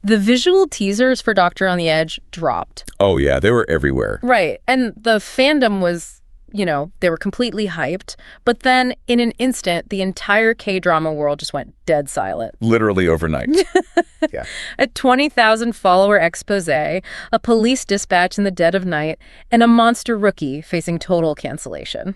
The visual teasers for Doctor on the Edge dropped. Oh, yeah, they were everywhere. Right. And the fandom was, they were completely hyped. But then in an instant, the entire K-drama world just went dead silent. Literally overnight. Yeah. A 20,000 follower expose, a police dispatch in the dead of night, and a monster rookie facing total cancellation.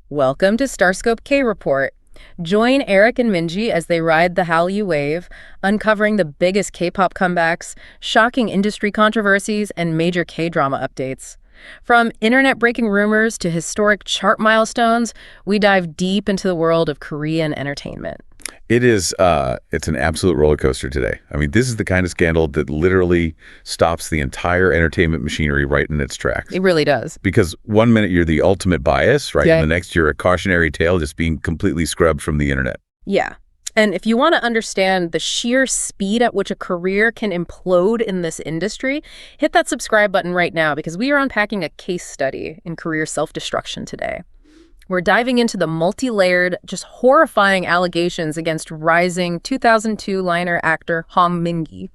Welcome to Starscope K-Report. Join Eric and Minji as they ride the Hallyu wave, uncovering the biggest K-pop comebacks, shocking industry controversies, and major K-drama updates. From internet-breaking rumors to historic chart milestones, we dive deep into the world of Korean entertainment. It's an absolute roller coaster today. I mean, this is the kind of scandal that literally stops the entire entertainment machinery right in its tracks. It really does. Because one minute you're the ultimate bias, right? Yeah. And the next you're a cautionary tale just being completely scrubbed from the internet. Yeah. And if you want to understand the sheer speed at which a career can implode in this industry, hit that subscribe button right now because we are unpacking a case study in career self-destruction today. We're diving into the multi-layered, just horrifying allegations against rising 2002 liner actor Hong Min-gi.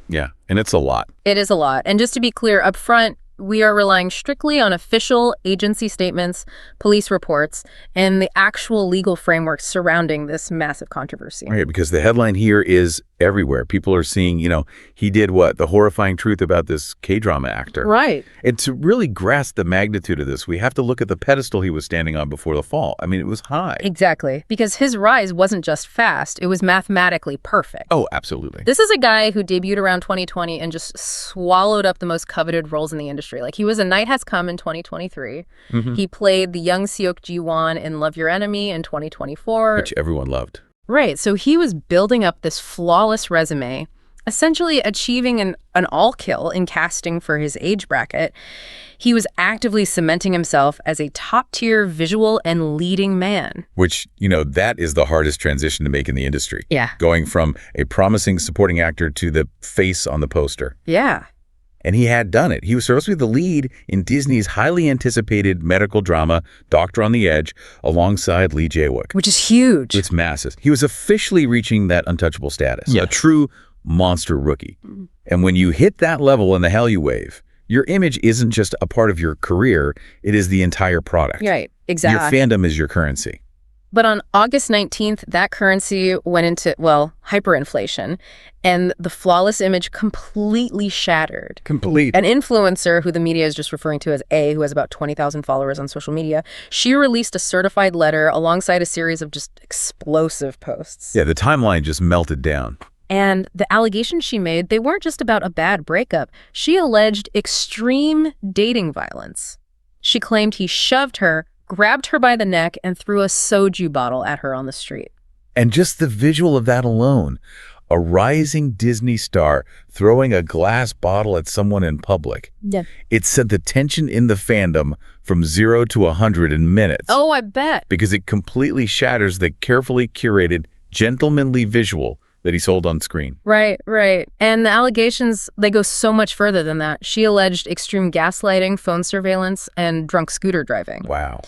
Yeah, and it's a lot. It is a lot. And just to be clear up front, we are relying strictly on official agency statements, police reports, and the actual legal framework surrounding this massive controversy. Right, because the headline here is everywhere. People are seeing, he did what? The horrifying truth about this K-drama actor. Right. And to really grasp the magnitude of this, we have to look at the pedestal he was standing on before the fall. I mean, it was high. Exactly. Because his rise wasn't just fast, it was mathematically perfect. Oh, absolutely. This is a guy who debuted around 2020 and just swallowed up the most coveted roles in the industry. Like, he was a Night Has Come in 2023. Mm-hmm. He played the young Seok Ji-won in Love Your Enemy in 2024. Which everyone loved. Right. So he was building up this flawless resume, essentially achieving an all-kill in casting for his age bracket. He was actively cementing himself as a top-tier visual and leading man. Which, that is the hardest transition to make in the industry. Yeah. Going from a promising supporting actor to the face on the poster. Yeah. And he had done it. He was supposed to be the lead in Disney's highly anticipated medical drama, Doctor on the Edge, alongside Lee Jae-wook. Which is huge. It's massive. He was officially reaching that untouchable status, a true monster rookie. And when you hit that level in the Hallyu wave, your image isn't just a part of your career, it is the entire product. Right, exactly. Your fandom is your currency. But on August 19th, that currency went into, hyperinflation, and the flawless image completely shattered. Complete. An influencer, who the media is just referring to as A, who has about 20,000 followers on social media, she released a certified letter alongside a series of just explosive posts. Yeah, the timeline just melted down. And the allegations she made, they weren't just about a bad breakup. She alleged extreme dating violence. She claimed he shoved her, grabbed her by the neck, and threw a soju bottle at her on the street. And just the visual of that alone, a rising Disney star throwing a glass bottle at someone in public. Yeah. It sent the tension in the fandom from 0 to 100 in minutes. Oh, I bet. Because it completely shatters the carefully curated, gentlemanly visual that he sold on screen. Right, right. And the allegations, they go so much further than that. She alleged extreme gaslighting, phone surveillance, and drunk scooter driving. Wow.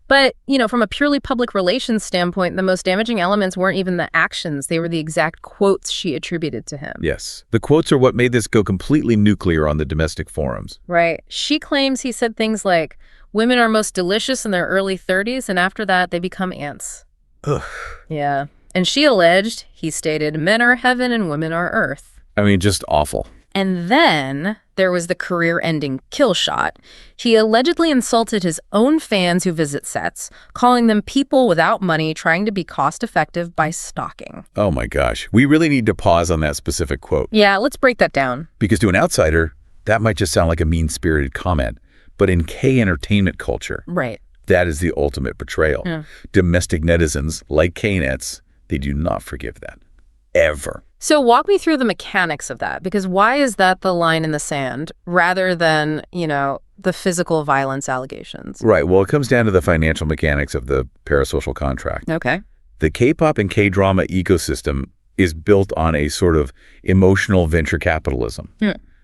But, from a purely public relations standpoint, the most damaging elements weren't even the actions. They were the exact quotes she attributed to him. Yes. The quotes are what made this go completely nuclear on the domestic forums. Right. She claims he said things like, women are most delicious in their early 30s, and after that, they become ants. Ugh. Yeah. And she alleged, he stated, men are heaven and women are earth. I mean, just awful. And then there was the career-ending kill shot. He allegedly insulted his own fans who visit sets, calling them people without money trying to be cost-effective by stalking. Oh my gosh. We really need to pause on that specific quote. Yeah, let's break that down. Because to an outsider, that might just sound like a mean-spirited comment. But in K-entertainment culture, right, that is the ultimate betrayal. Yeah. Domestic netizens, like K-nets, they do not forgive that. Ever. So walk me through the mechanics of that, because why is that the line in the sand rather than, the physical violence allegations? Right. Well, it comes down to the financial mechanics of the parasocial contract. Okay. The K-pop and K-drama ecosystem is built on a sort of emotional venture capitalism.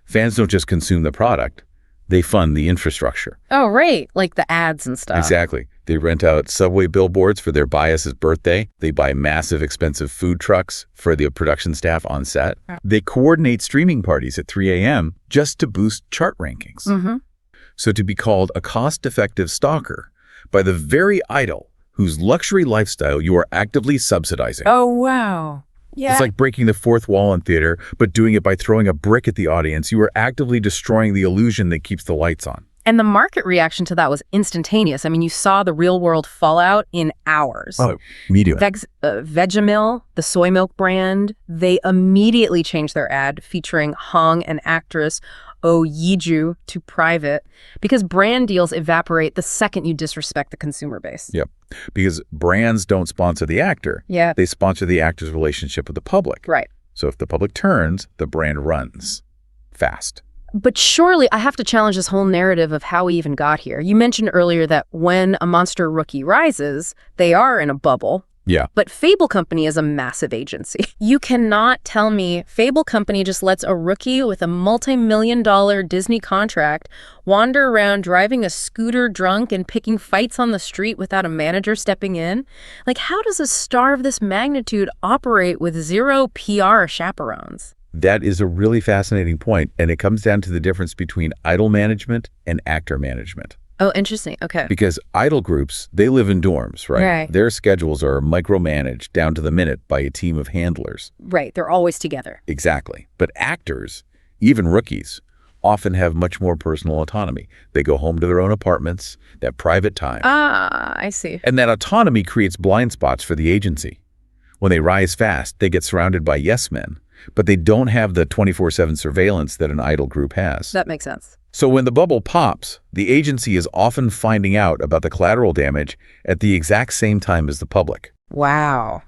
Fans don't just consume the product, they fund the infrastructure. Oh, right. Like the ads and stuff. Exactly. They rent out subway billboards for their bias's birthday. They buy massive, expensive food trucks for the production staff on set. They coordinate streaming parties at 3 a.m. just to boost chart rankings. So to be called a cost-effective stalker by the very idol whose luxury lifestyle you are actively subsidizing. Oh, wow. Yeah. It's like breaking the fourth wall in theater, but doing it by throwing a brick at the audience. You are actively destroying the illusion that keeps the lights on. And the market reaction to that was instantaneous. I mean, you saw the real-world fallout in hours. Oh, immediately. Vegemil, the soy milk brand, they immediately changed their ad featuring Hong and actress Oh Yiju to private because brand deals evaporate the second you disrespect the consumer base. Yep. Because brands don't sponsor the actor. Yeah. They sponsor the actor's relationship with the public. Right. So if the public turns, the brand runs fast. But surely I have to challenge this whole narrative of how we even got here. You mentioned earlier that when a monster rookie rises, they are in a bubble. Yeah. But Fable Company is a massive agency. You cannot tell me Fable Company just lets a rookie with a multi-million-dollar Disney contract wander around driving a scooter drunk and picking fights on the street without a manager stepping in? Like, how does a star of this magnitude operate with zero PR chaperones? That is a really fascinating point, and it comes down to the difference between idol management and actor management. Oh, interesting. Okay. Because idol groups, they live in dorms, right? Right. Their schedules are micromanaged down to the minute by a team of handlers. Right. They're always together. Exactly. But actors, even rookies, often have much more personal autonomy. They go home to their own apartments, that private time. Ah, I see. And that autonomy creates blind spots for the agency. When they rise fast, they get surrounded by yes men, but they don't have the 24/7 surveillance that an idol group has. That makes sense. So when the bubble pops, the agency is often finding out about the collateral damage at the exact same time as the public. Wow.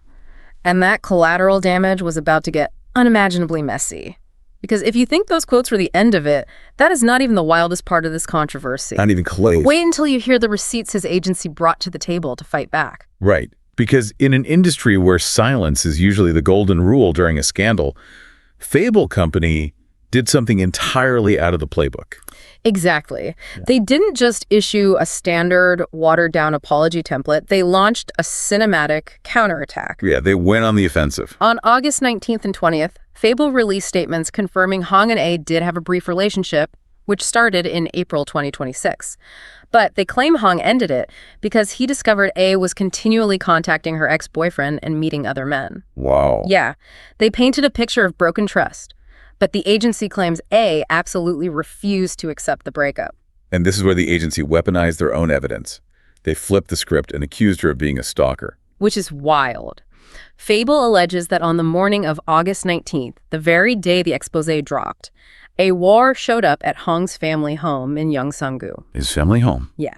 And that collateral damage was about to get unimaginably messy. Because if you think those quotes were the end of it, that is not even the wildest part of this controversy. Not even close. Wait until you hear the receipts his agency brought to the table to fight back. Right. Because in an industry where silence is usually the golden rule during a scandal, Fable Company did something entirely out of the playbook. Exactly. Yeah. They didn't just issue a standard watered-down apology template. They launched a cinematic counterattack. Yeah, they went on the offensive. On August 19th and 20th, Fable released statements confirming Hong and A did have a brief relationship, which started in April 2026. But they claim Hong ended it because he discovered A was continually contacting her ex-boyfriend and meeting other men. Wow. Yeah. They painted a picture of broken trust. But the agency claims A absolutely refused to accept the breakup. And this is where the agency weaponized their own evidence. They flipped the script and accused her of being a stalker. Which is wild. Fable alleges that on the morning of August 19th, the very day the expose dropped, a war showed up at Hong's family home in Yeongsangu. His family home? Yeah.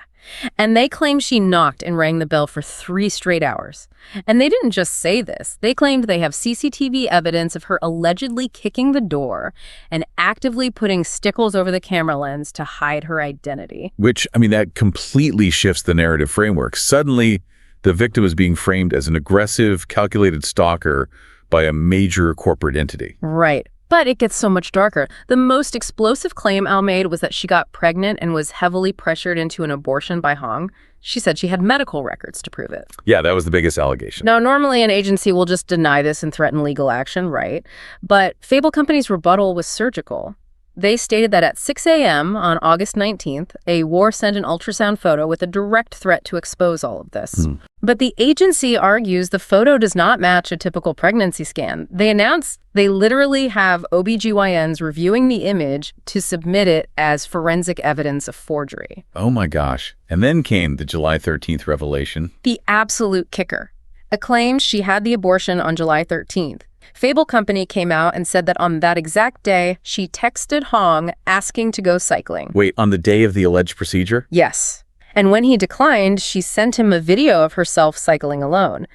And they claim she knocked and rang the bell for 3 straight hours. And they didn't just say this. They claimed they have CCTV evidence of her allegedly kicking the door and actively putting stickles over the camera lens to hide her identity. Which, I mean, that completely shifts the narrative framework. Suddenly, the victim is being framed as an aggressive, calculated stalker by a major corporate entity. Right. But it gets so much darker. The most explosive claim Al made was that she got pregnant and was heavily pressured into an abortion by Hong. She said she had medical records to prove it. Yeah, that was the biggest allegation. Now, normally an agency will just deny this and threaten legal action, right? But Fable Company's rebuttal was surgical. They stated that at 6 a.m. on August 19th, a war sent an ultrasound photo with a direct threat to expose all of this. But the agency argues the photo does not match a typical pregnancy scan. They announced they literally have OBGYNs reviewing the image to submit it as forensic evidence of forgery. Oh my gosh. And then came the July 13th revelation. The absolute kicker. It claims she had the abortion on July 13th. Fable Company came out and said that on that exact day, she texted Hong asking to go cycling. Wait, on the day of the alleged procedure? Yes. And when he declined, she sent him a video of herself cycling alone.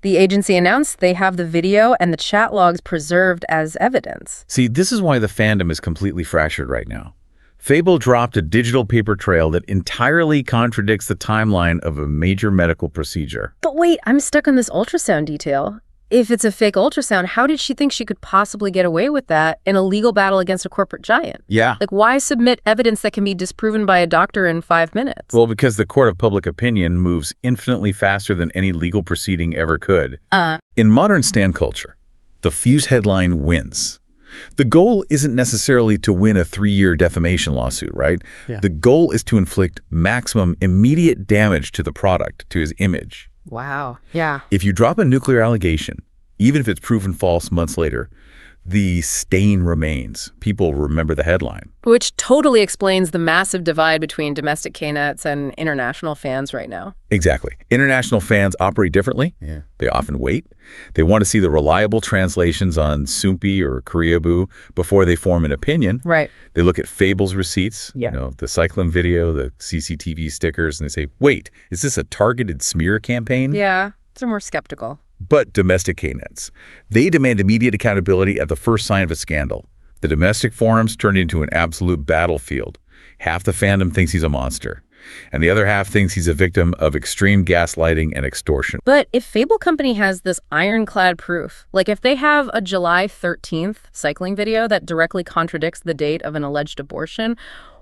The agency announced they have the video and the chat logs preserved as evidence. See, this is why the fandom is completely fractured right now. Fable dropped a digital paper trail that entirely contradicts the timeline of a major medical procedure. But wait, I'm stuck on this ultrasound detail. if it's a fake ultrasound, how did she think she could possibly get away with that in a legal battle against a corporate giant? Yeah. Like, why submit evidence that can be disproven by a doctor in 5 minutes? Well, because the court of public opinion moves infinitely faster than any legal proceeding ever could. In modern stand culture, the Fuse headline wins. The goal isn't necessarily to win a 3-year defamation lawsuit, right? Yeah. The goal is to inflict maximum immediate damage to the product, to his image. Wow. Yeah. If you drop a nuclear allegation, even if it's proven false months later, the stain remains. People remember the headline. Which totally explains the massive divide between domestic K-nets and international fans right now. Exactly. International fans operate differently. Yeah. They often wait. They want to see the reliable translations on Soompi or Koreaboo before they form an opinion. Right. They look at Fable's receipts, Yeah. the cycling video, the CCTV stickers, and they say, wait, is this a targeted smear campaign? Yeah. They're more skeptical. But domestic K-nets, they demand immediate accountability at the first sign of a scandal. The domestic forums turned into an absolute battlefield. Half the fandom thinks he's a monster, and the other half thinks he's a victim of extreme gaslighting and extortion. But if Fable Company has this ironclad proof, like if they have a July 13th cycling video that directly contradicts the date of an alleged abortion,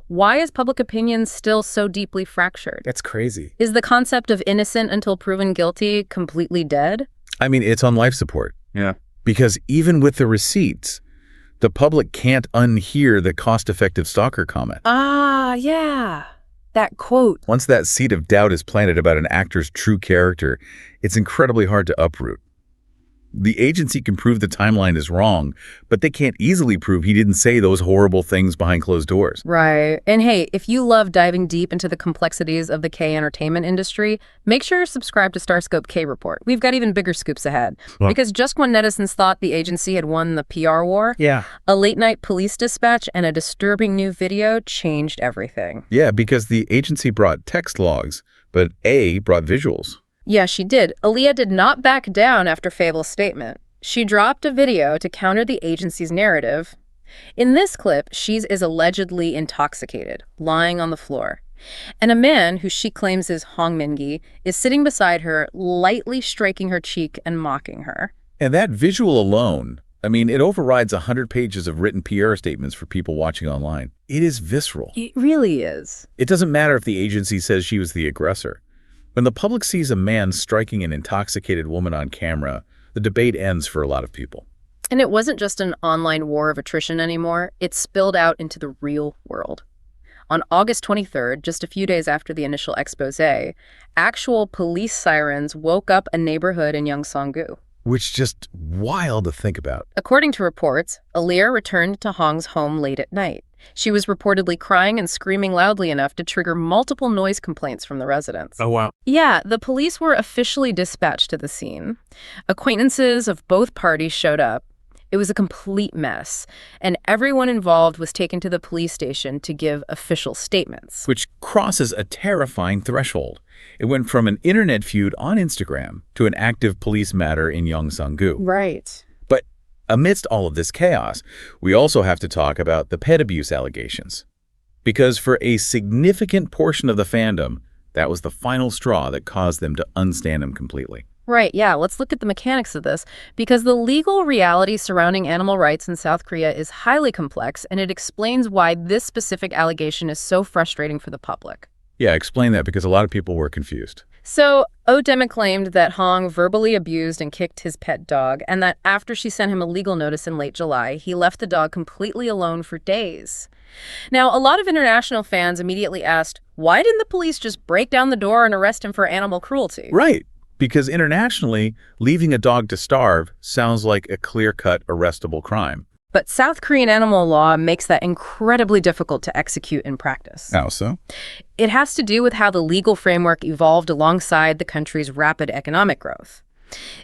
why is public opinion still so deeply fractured? That's crazy. Is the concept of innocent until proven guilty completely dead? I mean, it's on life support. Yeah. Because even with the receipts, the public can't unhear the cost-effective stalker comment. Yeah. That quote. Once that seed of doubt is planted about an actor's true character, it's incredibly hard to uproot. The agency can prove the timeline is wrong, but they can't easily prove he didn't say those horrible things behind closed doors. Right. And hey, if you love diving deep into the complexities of the K entertainment industry, make sure you're subscribed to Starscope K Report. We've got even bigger scoops ahead. Well, because just when netizens thought the agency had won the PR war, yeah. a late-night police dispatch and a disturbing new video changed everything. Yeah, because the agency brought text logs, but A brought visuals. Yeah, she did. Aaliyah did not back down after Fable's statement. She dropped a video to counter the agency's narrative. In this clip, she is allegedly intoxicated, lying on the floor. And a man, who she claims is Hong Min-gi, is sitting beside her, lightly striking her cheek and mocking her. And that visual alone, I mean, it overrides 100 pages of written PR statements for people watching online. It is visceral. It really is. It doesn't matter if the agency says she was the aggressor. When the public sees a man striking an intoxicated woman on camera, the debate ends for a lot of people. And it wasn't just an online war of attrition anymore. It spilled out into the real world. On August 23rd, just a few days after the initial expose, actual police sirens woke up a neighborhood in Yeongsan-gu. Which is just wild to think about. According to reports, Aaliyah returned to Hong's home late at night. She was reportedly crying and screaming loudly enough to trigger multiple noise complaints from the residents. Oh, wow. Yeah, the police were officially dispatched to the scene. Acquaintances of both parties showed up. It was a complete mess, and everyone involved was taken to the police station to give official statements. Which crosses a terrifying threshold. It went from an internet feud on Instagram to an active police matter in Yeongsan-gu. Right. But amidst all of this chaos, we also have to talk about the pet abuse allegations. Because for a significant portion of the fandom, that was the final straw that caused them to unstand him completely. Right, yeah, let's look at the mechanics of this, because the legal reality surrounding animal rights in South Korea is highly complex, and it explains why this specific allegation is so frustrating for the public. Yeah, explain that, because a lot of people were confused. So, Odema claimed that Hong verbally abused and kicked his pet dog, and that after she sent him a legal notice in late July, he left the dog completely alone for days. Now, a lot of international fans immediately asked, why didn't the police just break down the door and arrest him for animal cruelty? Right, because internationally, leaving a dog to starve sounds like a clear-cut arrestable crime. But South Korean animal law makes that incredibly difficult to execute in practice. How so? It has to do with how the legal framework evolved alongside the country's rapid economic growth.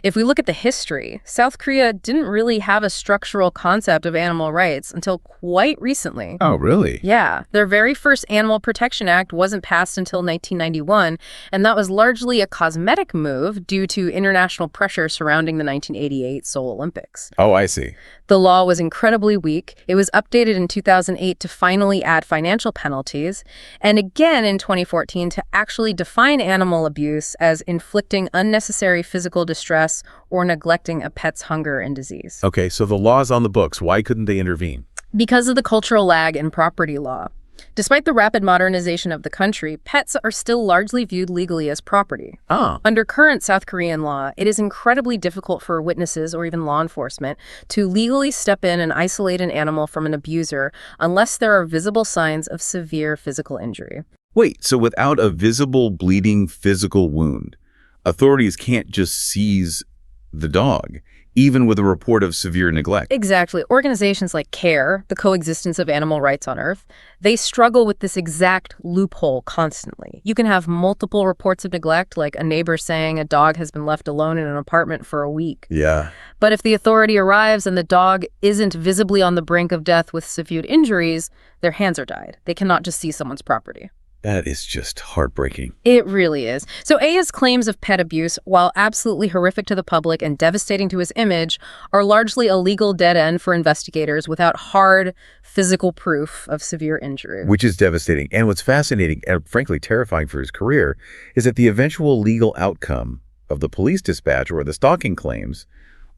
If we look at the history, South Korea didn't really have a structural concept of animal rights until quite recently. Oh, really? Yeah. Their very first Animal Protection Act wasn't passed until 1991, and that was largely a cosmetic move due to international pressure surrounding the 1988 Seoul Olympics. Oh, I see. The law was incredibly weak. It was updated in 2008 to finally add financial penalties, and again in 2014 to actually define animal abuse as inflicting unnecessary physical distress or neglecting a pet's hunger and disease. Okay, so the law's on the books. Why couldn't they intervene? Because of the cultural lag in property law. Despite the rapid modernization of the country, pets are still largely viewed legally as property. Ah. Under current South Korean law, it is incredibly difficult for witnesses or even law enforcement to legally step in and isolate an animal from an abuser unless there are visible signs of severe physical injury. Wait, so without a visible bleeding physical wound, authorities can't just seize the dog, even with a report of severe neglect? Exactly. Organizations like CARE, the Coexistence of Animal Rights on Earth, they struggle with this exact loophole constantly. You can have multiple reports of neglect, like a neighbor saying a dog has been left alone in an apartment for a week. Yeah. But if the authority arrives and the dog isn't visibly on the brink of death with severe injuries, their hands are tied. They cannot just seize someone's property. That is just heartbreaking. It really is. So Aya's claims of pet abuse, while absolutely horrific to the public and devastating to his image, are largely a legal dead end for investigators without hard physical proof of severe injury. Which is devastating. And what's fascinating and frankly terrifying for his career is that the eventual legal outcome of the police dispatch or the stalking claims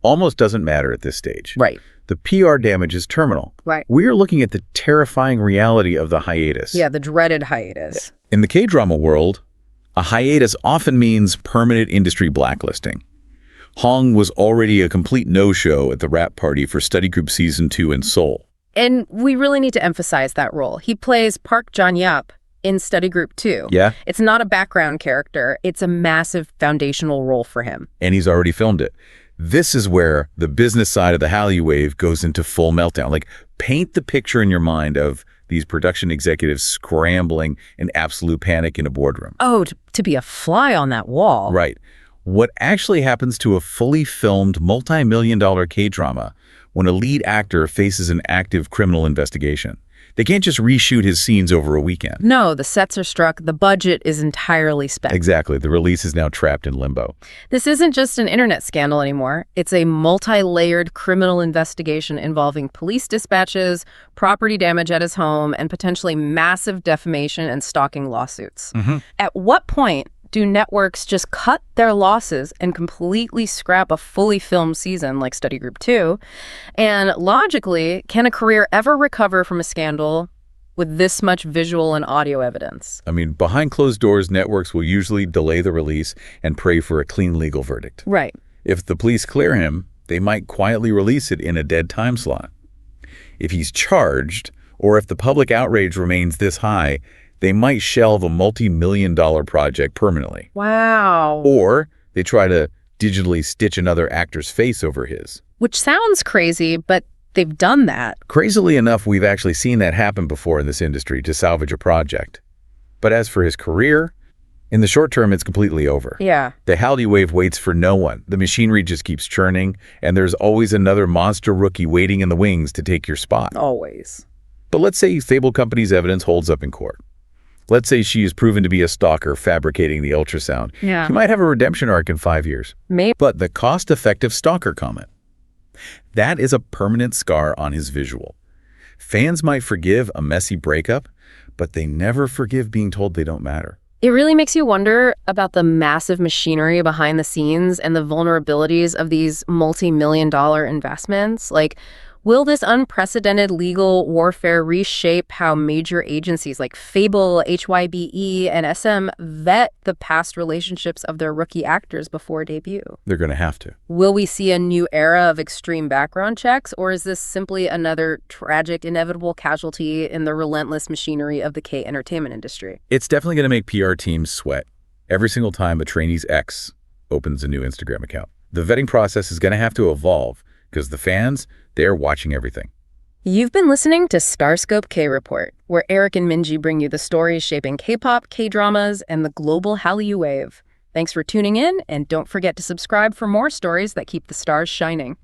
almost doesn't matter at this stage. Right. The PR damage is terminal. Right. We're looking at the terrifying reality of the hiatus. Yeah, the dreaded hiatus. In the K-drama world, a hiatus often means permanent industry blacklisting. Hong was already a complete no-show at the rap party for Study Group Season 2 in Seoul. And we really need to emphasize that role. He plays Park Jan-yap in Study Group 2. Yeah? It's not a background character. It's a massive foundational role for him. And he's already filmed it. This is where the business side of the Hallyu wave goes into full meltdown. Like, paint the picture in your mind of these production executives scrambling in absolute panic in a boardroom. Oh, to be a fly on that wall. Right. What actually happens to a fully filmed multi-million-dollar K-drama when a lead actor faces an active criminal investigation? They can't just reshoot his scenes over a weekend. No, the sets are struck. The budget is entirely spent. Exactly. The release is now trapped in limbo. This isn't just an internet scandal anymore. It's a multi-layered criminal investigation involving police dispatches, property damage at his home, and potentially massive defamation and stalking lawsuits. At what point do networks just cut their losses and completely scrap a fully filmed season like Study Group 2? And logically, can a career ever recover from a scandal with this much visual and audio evidence? I mean, behind closed doors, networks will usually delay the release and pray for a clean legal verdict. Right. If the police clear him, they might quietly release it in a dead time slot. If he's charged, or if the public outrage remains this high, they might shelve a multi-million-dollar project permanently. Wow. Or they try to digitally stitch another actor's face over his. Which sounds crazy, but they've done that. Crazily enough, we've actually seen that happen before in this industry to salvage a project. But as for his career, in the short term, it's completely over. Yeah. The Hallyu wave waits for no one. The machinery just keeps churning, and there's always another monster rookie waiting in the wings to take your spot. Always. But let's say Fable Company's evidence holds up in court. Let's say she is proven to be a stalker fabricating the ultrasound. Yeah. She might have a redemption arc in 5 years. Maybe. But the cost-effective stalker comment, that is a permanent scar on his visual. Fans might forgive a messy breakup, but they never forgive being told they don't matter. It really makes you wonder about the massive machinery behind the scenes and the vulnerabilities of these multi-million-dollar investments. Like, will this unprecedented legal warfare reshape how major agencies like Fable, HYBE, and SM vet the past relationships of their rookie actors before debut? They're going to have to. Will we see a new era of extreme background checks, or is this simply another tragic, inevitable casualty in the relentless machinery of the K-entertainment industry? It's definitely going to make PR teams sweat every single time a trainee's ex opens a new Instagram account. The vetting process is going to have to evolve because the fans, they're watching everything. You've been listening to Starscope K-Report, where Eric and Minji bring you the stories shaping K-pop, K-dramas, and the global Hallyu wave. Thanks for tuning in, and don't forget to subscribe for more stories that keep the stars shining.